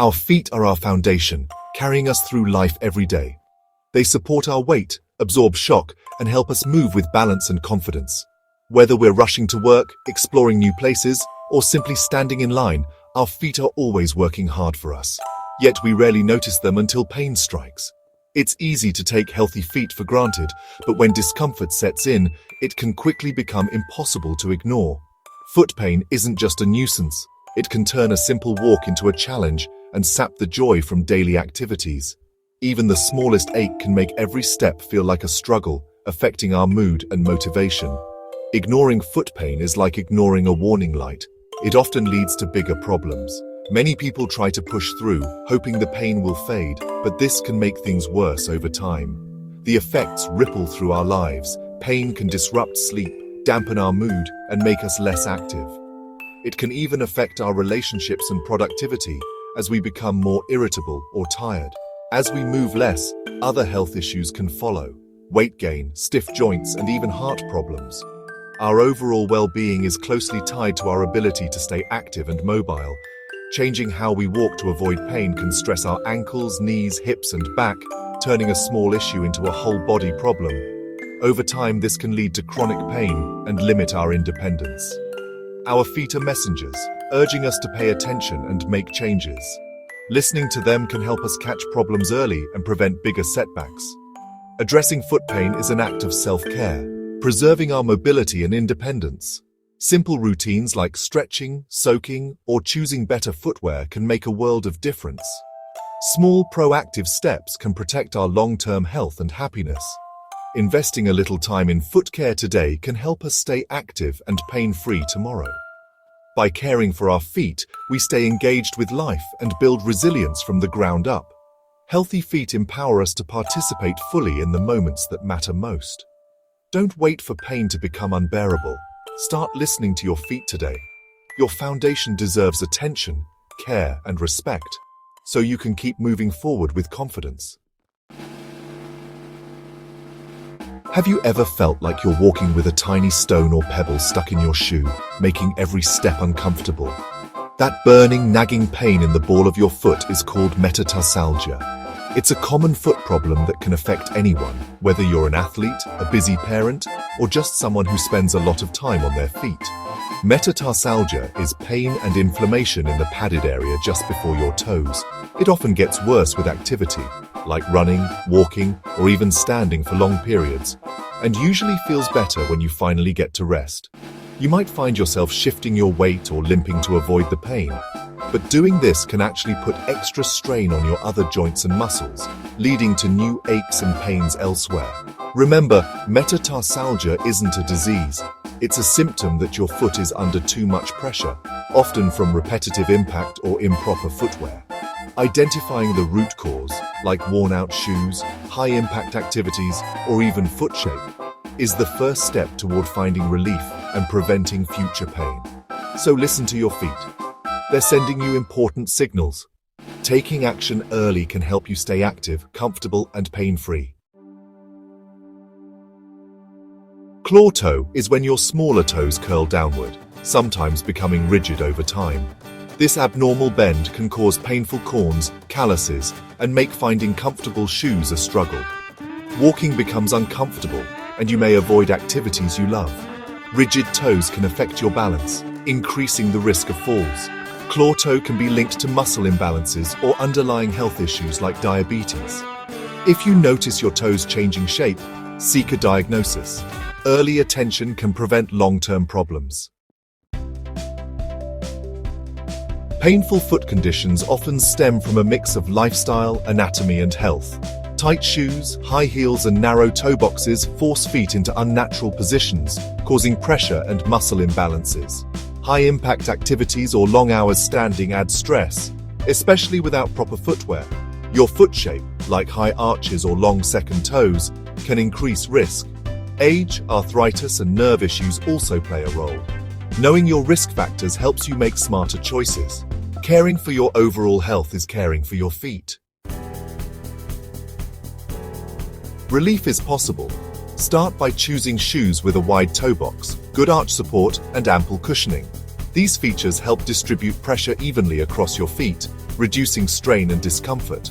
Our feet are our foundation, carrying us through life every day. They support our weight, absorb shock, and help us move with balance and confidence. Whether we're rushing to work, exploring new places, or simply standing in line, our feet are always working hard for us. Yet we rarely notice them until pain strikes. It's easy to take healthy feet for granted, but when discomfort sets in, it can quickly become impossible to ignore. Foot pain isn't just a nuisance. It can turn a simple walk into a challenge and sap the joy from daily activities. Even the smallest ache can make every step feel like a struggle, affecting our mood and motivation. Ignoring foot pain is like ignoring a warning light. It often leads to bigger problems. Many people try to push through, hoping the pain will fade, but this can make things worse over time. The effects ripple through our lives. Pain can disrupt sleep, dampen our mood, and make us less active. It can even affect our relationships and productivity as we become more irritable or tired. As we move less, other health issues can follow: weight gain, stiff joints, and even heart problems. Our overall well-being is closely tied to our ability to stay active and mobile. Changing how we walk to avoid pain can stress our ankles, knees, hips, and back, turning a small issue into a whole-body problem. Over time, this can lead to chronic pain and limit our independence. Our feet are messengers, urging us to pay attention and make changes. Listening to them can help us catch problems early and prevent bigger setbacks. Addressing foot pain is an act of self-care, preserving our mobility and independence. Simple routines like stretching, soaking, or choosing better footwear can make a world of difference. Small, proactive steps can protect our long-term health and happiness. Investing a little time in foot care today can help us stay active and pain-free tomorrow. By caring for our feet, we stay engaged with life and build resilience from the ground up. Healthy feet empower us to participate fully in the moments that matter most. Don't wait for pain to become unbearable. Start listening to your feet today. Your foundation deserves attention, care, and respect, so you can keep moving forward with confidence. Have you ever felt like you're walking with a tiny stone or pebble stuck in your shoe, making every step uncomfortable? That burning, nagging pain in the ball of your foot is called metatarsalgia. It's a common foot problem that can affect anyone, whether you're an athlete, a busy parent, or just someone who spends a lot of time on their feet. Metatarsalgia is pain and inflammation in the padded area just before your toes. It often gets worse with activity, like running, walking, or even standing for long periods, and usually feels better when you finally get to rest. You might find yourself shifting your weight or limping to avoid the pain, but doing this can actually put extra strain on your other joints and muscles, leading to new aches and pains elsewhere. Remember, metatarsalgia isn't a disease. It's a symptom that your foot is under too much pressure, often from repetitive impact or improper footwear. Identifying the root cause, like worn-out shoes, high-impact activities, or even foot shape, is the first step toward finding relief and preventing future pain. So listen to your feet. They're sending you important signals. Taking action early can help you stay active, comfortable, and pain-free. Claw toe is when your smaller toes curl downward, sometimes becoming rigid over time. This abnormal bend can cause painful corns, calluses, and make finding comfortable shoes a struggle. Walking becomes uncomfortable, and you may avoid activities you love. Rigid toes can affect your balance, increasing the risk of falls. Claw toe can be linked to muscle imbalances or underlying health issues like diabetes. If you notice your toes changing shape, seek a diagnosis. Early attention can prevent long-term problems. Painful foot conditions often stem from a mix of lifestyle, anatomy, and health. Tight shoes, high heels, and narrow toe boxes force feet into unnatural positions, causing pressure and muscle imbalances. High-impact activities or long hours standing add stress, especially without proper footwear. Your foot shape, like high arches or long second toes, can increase risk. Age, arthritis, and nerve issues also play a role. Knowing your risk factors helps you make smarter choices. Caring for your overall health is caring for your feet. Relief is possible. Start by choosing shoes with a wide toe box, good arch support, and ample cushioning. These features help distribute pressure evenly across your feet, reducing strain and discomfort.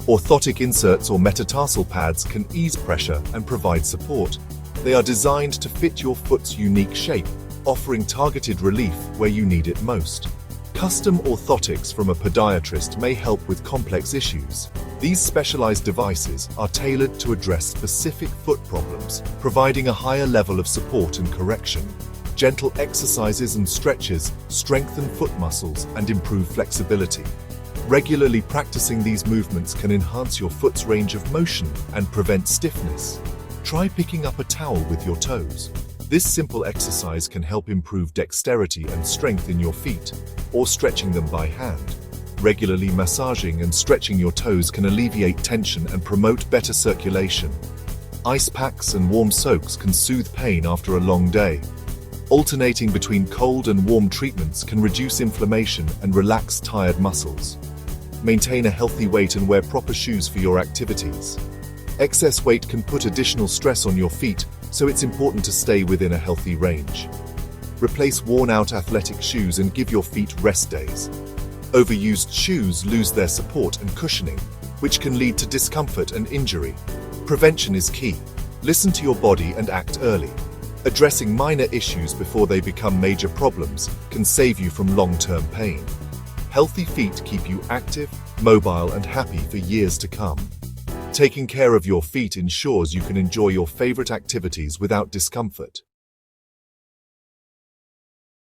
Orthotic inserts or metatarsal pads can ease pressure and provide support. They are designed to fit your foot's unique shape, offering targeted relief where you need it most. Custom orthotics from a podiatrist may help with complex issues. These specialized devices are tailored to address specific foot problems, providing a higher level of support and correction. Gentle exercises and stretches strengthen foot muscles and improve flexibility. Regularly practicing these movements can enhance your foot's range of motion and prevent stiffness. Try picking up a towel with your toes. This simple exercise can help improve dexterity and strength in your feet, or stretching them by hand. Regularly massaging and stretching your toes can alleviate tension and promote better circulation. Ice packs and warm soaks can soothe pain after a long day. Alternating between cold and warm treatments can reduce inflammation and relax tired muscles. Maintain a healthy weight and wear proper shoes for your activities. Excess weight can put additional stress on your feet, so it's important to stay within a healthy range. Replace worn-out athletic shoes and give your feet rest days. Overused shoes lose their support and cushioning, which can lead to discomfort and injury. Prevention is key. Listen to your body and act early. Addressing minor issues before they become major problems can save you from long-term pain. Healthy feet keep you active, mobile, and happy for years to come. Taking care of your feet ensures you can enjoy your favorite activities without discomfort.